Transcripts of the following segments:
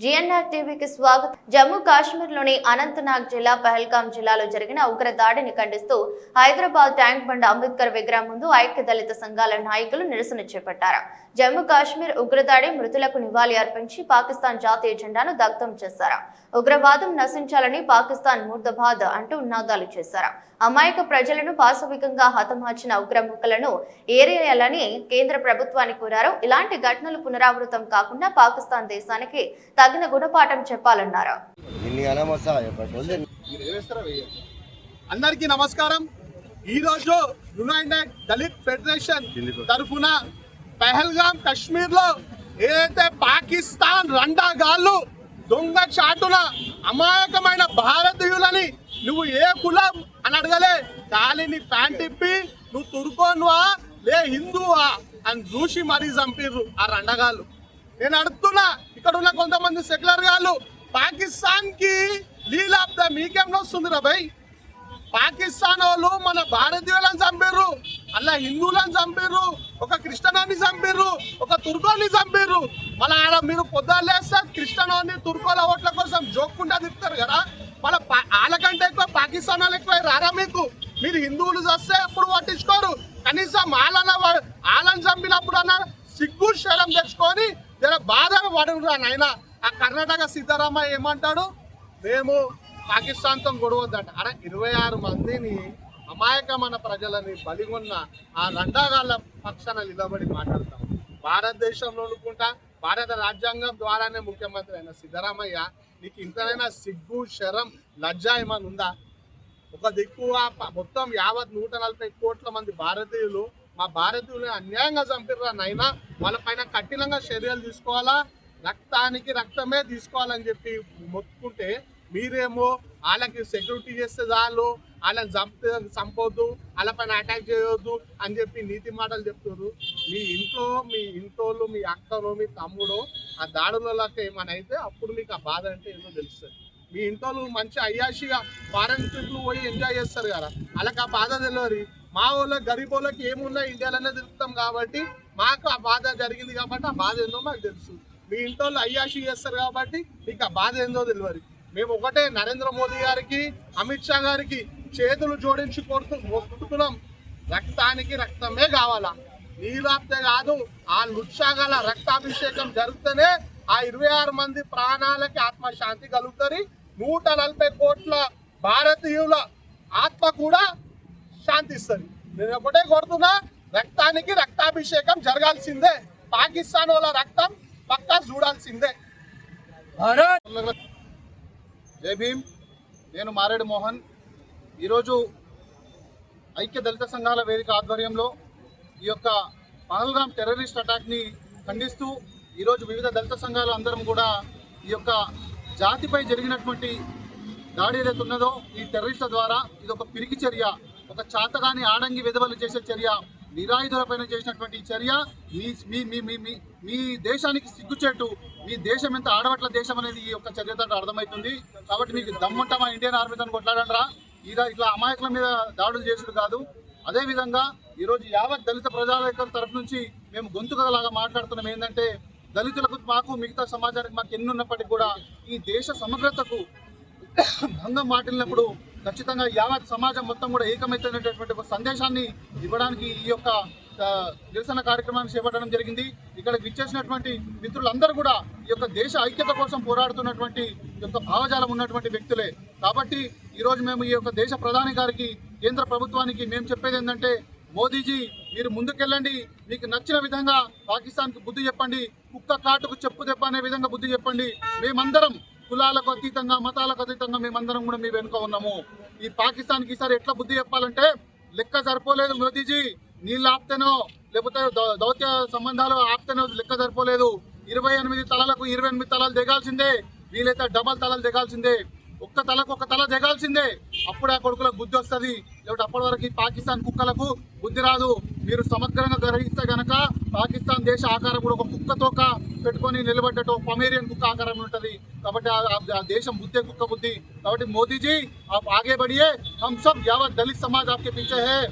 GNR టీవీకి స్వాగతం. జమ్మూ కాశ్మీర్లోని అనంతనాగ్ జిల్లా పహల్గాం జిల్లాలో జరిగిన ఉగ్ర దాడిని ఖండిస్తూ హైదరాబాద్ ట్యాంక్ బండ్ అంబేద్కర్ విగ్రహం ముందు ఐక్య దళిత సంఘాల నాయకులు నిరసన చేపట్టారు. జమ్మూ కాశ్మీర్ ఉగ్రదాడి మృతులకు నివాళి అర్పించి పాకిస్తాన్ జాతీయ జెండాను దగ్ధం చేశారు. ఉగ్రవాదం నశించాలని పాకిస్తాన్ ముర్దాబాద్ అంటూ నినాదాలు చేశారు. అమాయక ప్రజలను పాశవికంగా హతమార్చిన ఉగ్రముఖలను ఏరేయాలని కేంద్ర ప్రభుత్వాన్ని కోరారు. ఇలాంటి ఘటనలు పునరావృతం కాకుండా పాకిస్తాన్ దేశానికి తగిన గుణపాఠం చెప్పాలన్నారు. అందరికీ నమస్కారం. ఈ రోజు యునైటెడ్ దళిత్ ఫెడరేషన్ తరఫున పహల్గాం కాశ్మీర్ లో ఏదైతే పాకిస్తాన్ రండాగాళ్ళు దొంగ చాటున అమాయకమైన భారతీయులని నువ్వు ఏ కులం అని అడగలే, కాలిని ప్యాంట్ ఇప్పి నువ్వు తుర్కోన్వా లే హిందువా అని చూసి మరీ చంపిర్రు ఆ రండగాళ్ళు. నేను అడుగుతున్నా, ఇక్కడ ఉన్న కొంతమంది సెక్యులర్ గాళ్ళు పాకిస్తాన్ కి లీలాప్తా మీకేం వస్తుంది రా భయ్? పాకిస్తాన్ వాళ్ళు మన భారతీయులను చంపారు, అలా హిందువులను చంపారు, ఒక క్రిస్టియన్ని చంపారు, ఒక తుర్కోని చంపారు. మన ఆడ మీరు పొద్దులేస్తే క్రిస్టియన్ని తుర్కోల ఓట్ల కోసం జోక్కుంటా తిప్పుతారు కదా. మన వాళ్ళకంటే ఎక్కువ పాకిస్తాన్ వాళ్ళు ఎక్కువ రారా మీకు? మీరు హిందువులు చేస్తే ఎప్పుడు పట్టించుకోరు. కనీసం వాళ్ళని చంపినప్పుడు అన్న సిగ్గు శరం తెచ్చుకొని జర బాధగా పడురా నాయన. ఆ కర్ణాటక సీతారామయ్య ఏమంటాడు, మేము పాకిస్తాన్తో గొడవద్దట. అరే 26 మందిని అమాయకమైన ప్రజలని బలిగొన్న ఆ రండాగాళ్ళ పక్షాన నిలబడి మాట్లాడతాం. భారతదేశంలో అనుకుంటా భారత రాజ్యాంగం ద్వారానే ముఖ్యమంత్రి అయిన సిద్ధరామయ్య, నీకు ఇంతనైనా సిగ్గు శరం లజ్జ ఏమని ఉందా? ఒక దిక్కు మొత్తం యావత్ 140 కోట్ల మంది భారతీయులు మా భారతీయులు అన్యాయంగా చంపిర్రా నైనా, వాళ్ళపైన కఠినంగా చర్యలు తీసుకోవాలా, రక్తానికి రక్తమే తీసుకోవాలని చెప్పి మొత్తుకుంటే మీరేమో వాళ్ళకి సెక్యూరిటీ చేస్తే చాలు, వాళ్ళని చంపొద్దు, వాళ్ళపైన అటాక్ చేయొద్దు అని చెప్పి నీతి మాటలు చెప్తున్నారు. మీ ఇంట్లో మీ అక్కనో మీ తమ్ముడో ఆ దాడులకి ఏమైనా అయితే అప్పుడు మీకు ఆ బాధ అంటే ఏమో తెలుస్తుంది. మీ ఇంట్లో మంచి అయ్యాషిగా ఫారెన్ ట్రిప్లు పోయి ఎంజాయ్ చేస్తారు కదా, వాళ్ళకి ఆ బాధ తెలియదు. మా వాళ్ళకి గరీబ్ వాళ్ళకి ఏమున్నా ఇండియాలోనే తిరుగుతాం కాబట్టి మాకు ఆ బాధ జరిగింది కాబట్టి ఆ బాధ ఏందో మాకు తెలుసు. మీ ఇంట్లో అయ్యాషి చేస్తారు కాబట్టి మీకు ఆ బాధ ఏందో తెలియదు. మేము ఒకటే నరేంద్ర మోదీ గారికి, అమిత్ షా గారికి చేతులు జోడించి మొక్కుతున్నాం, రక్తానికి రక్తమే కావాలా, నీలాప్తే కాదు. ఆ లుచ్చాగల రక్తాభిషేకం జరిగితేనే ఆ 26 మంది ప్రాణాలకి ఆత్మశాంతి కలుగుతుంది. 140 కోట్ల భారతీయుల ఆత్మ కూడా శాంతిస్తుంది. నేను ఒకటే కోరుతున్నా, రక్తానికి రక్తాభిషేకం జరగాల్సిందే. పాకిస్తాన్ వాళ్ళ రక్తం పక్కా చూడాల్సిందే. జై భీమ్. నేను మారేడు మోహన్. ఈరోజు ఐక్య దళిత సంఘాల వేదిక ఆధ్వర్యంలో ఈ యొక్క పహల్గాం టెర్రరిస్ట్ అటాక్ని ఖండిస్తూ ఈరోజు వివిధ దళిత సంఘాలు అందరం కూడా ఈ యొక్క జాతిపై జరిగినటువంటి దాడి ఏదైతే ఉన్నదో ఈ టెర్రరిస్టుల ద్వారా ఇది ఒక పిరికి చర్య, ఒక చాతగాని ఆడంగి విధవలు చేసే చర్య, నిరాయుధులపైన చేసినటువంటి ఈ చర్య మీ దేశానికి సిగ్గుచేటు. మీ దేశం ఎంత ఆడవట్ల దేశం అనేది ఈ యొక్క చర్యతో అర్థమవుతుంది. కాబట్టి మీకు దమ్ముంటామా ఇండియన్ ఆర్మీతో కొట్లాడంటారా? ఇట్లా అమాయకుల మీద దాడులు చేసుడు కాదు. అదేవిధంగా ఈరోజు యావత్ దళిత ప్రజావేదిక తరఫు నుంచి మేము గొంతుకలాగా మాట్లాడుతున్నాం. ఏంటంటే దళితులకు మాకు మిగతా సమాజానికి మాకు ఎన్ని ఉన్నప్పటికీ కూడా ఈ దేశ సమగ్రతకు భంగం మాటినప్పుడు ఖచ్చితంగా యావత్ సమాజం మొత్తం కూడా ఏకమైనటువంటి ఒక సందేశాన్ని ఇవ్వడానికి ఈ యొక్క నిరసన కార్యక్రమాన్ని చేపట్టడం జరిగింది. ఇక్కడికి విచ్చేసినటువంటి మిత్రులందరూ కూడా ఈ యొక్క దేశ ఐక్యత కోసం పోరాడుతున్నటువంటి యొక్క భావజాలం ఉన్నటువంటి వ్యక్తులే. కాబట్టి ఈరోజు మేము ఈ యొక్క దేశ ప్రధాని గారికి, కేంద్ర ప్రభుత్వానికి మేము చెప్పేది ఏంటంటే, మోదీజీ మీరు ముందుకెళ్ళండి, మీకు నచ్చిన విధంగా పాకిస్తాన్కి బుద్ధి చెప్పండి, కుక్క కాటుకు చెప్పు దెబ్బ అనే విధంగా బుద్ధి చెప్పండి. మేమందరం కులాలకు అతీతంగా మతాలకు అతీతంగా మేమందరం కూడా మీ వెనుక ఉన్నాము. ఈ పాకిస్తాన్కి ఈసారి ఎట్లా బుద్ధి చెప్పాలంటే, లెక్క సరిపోలేదు మోదీజీ, నీళ్ళు ఆప్తేనో లేకపోతే దౌత్య సంబంధాలు ఆప్తేనో లెక్క సరిపోలేదు. 28 తలలకు 28 తలలు దిగాల్సిందే, వీలైతే డబల్ తలలు దిగాల్సిందే, ఒక్క తలకు ఒక తల దిగాల్సిందే. అప్పుడే ఆ కొడుకులకు బుద్ధి వస్తుంది. లేకపోతే అప్పటి వరకు పాకిస్తాన్ కుక్కలకు బుద్ధి రాదు. మీరు సమగ్రంగా గ్రహిస్తే కనుక పాకిస్తాన్ దేశ ఆకారం కూడా ఒక కుక్క తోక పెట్టుకొని నిలబడ్డట్టు పమేరియన్ కుక్క ఆకారం ఉంటుంది. కాబట్టి ఆ దేశం బుద్ధే కుక్క బుద్ధి. కాబట్టి మోదీజీ ఆగే బడియే, హమ్ సబ్ యావత్ దళిత్ సమాజ్ ఆప్కే పీచే హై.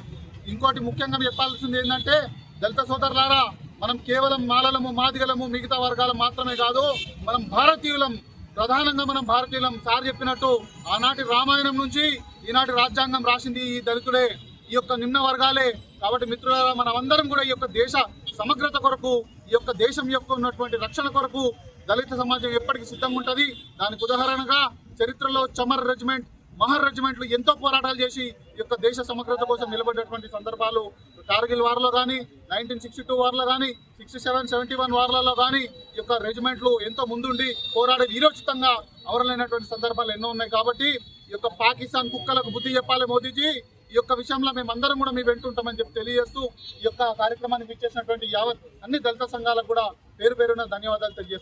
ఇంకోటి ముఖ్యంగా చెప్పాల్సింది ఏంటంటే, దళిత సోదరులారా, మనం కేవలం మాలలము, మాదిగలము, మిగతా వర్గాలు మాత్రమే కాదు, మనం భారతీయులం. ప్రధానంగా మనం భారతీయులం. సార్ చెప్పినట్టు ఆనాటి రామాయణం నుంచి ఈనాటి రాజ్యాంగం రాసింది ఈ దళితులే, ఈ యొక్క నిమ్న వర్గాలే. కాబట్టి మిత్రులారా, మనం అందరం కూడా ఈ యొక్క దేశ సమగ్రత కొరకు, ఈ యొక్క దేశం యొక్క ఉన్నటువంటి రక్షణ కొరకు దళిత సమాజం ఎప్పటికీ సిద్ధంగా ఉంటుంది. దానికి ఉదాహరణగా చరిత్రలో చమర్ రెజిమెంట్, మహర్ రెజిమెంట్లు ఎంతో పోరాటాలు చేసి ఈ యొక్క దేశ సమగ్రత కోసం నిలబడేటువంటి సందర్భాలు కార్గిల్ వార్లో కానీ, 1962 వార్లో కానీ, 67, 71 వార్లలో కానీ ఈ యొక్క రెజిమెంట్లు ఎంతో ముందుండి పోరాడే వీరోచితంగా అమరులైనటువంటి సందర్భాలు ఎన్నో ఉన్నాయి. కాబట్టి ఈ యొక్క పాకిస్తాన్ కుక్కలకు బుద్ధి చెప్పాలి మోదీజీ. ఈ యొక్క విషయంలో మేమందరం కూడా మీ వెంటుంటామని చెప్పి తెలియజేస్తూ ఈ యొక్క కార్యక్రమానికి ఇచ్చేసినటువంటి యావత్ అన్ని దళిత సంఘాలకు కూడా పేరు పేరున ధన్యవాదాలు తెలియజేస్తున్నాం.